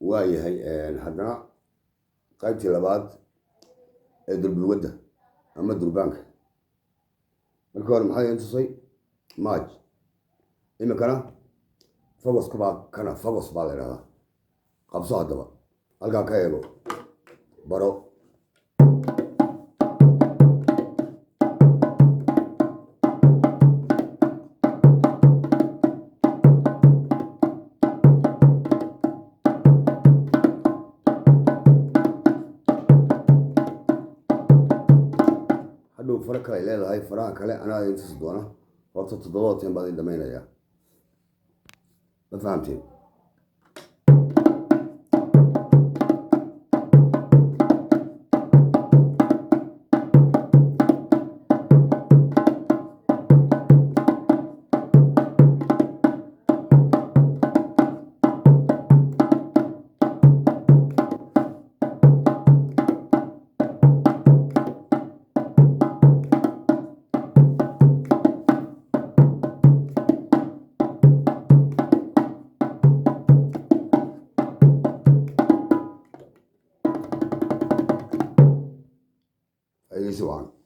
waayahay haddana qaybtii labaad ee dulbilwadda ama durbaanka markii hore maxaa idin tusay maaj imikana fogoska baa kana fogos baa la idhahdaa qabso haddaba halkaa ka eego baro hadhow faro kale ay leedahay faraha kale anaa idin tusi doona horta 7 teen baan idin dhamaynayaa ma fahamteen أي سؤال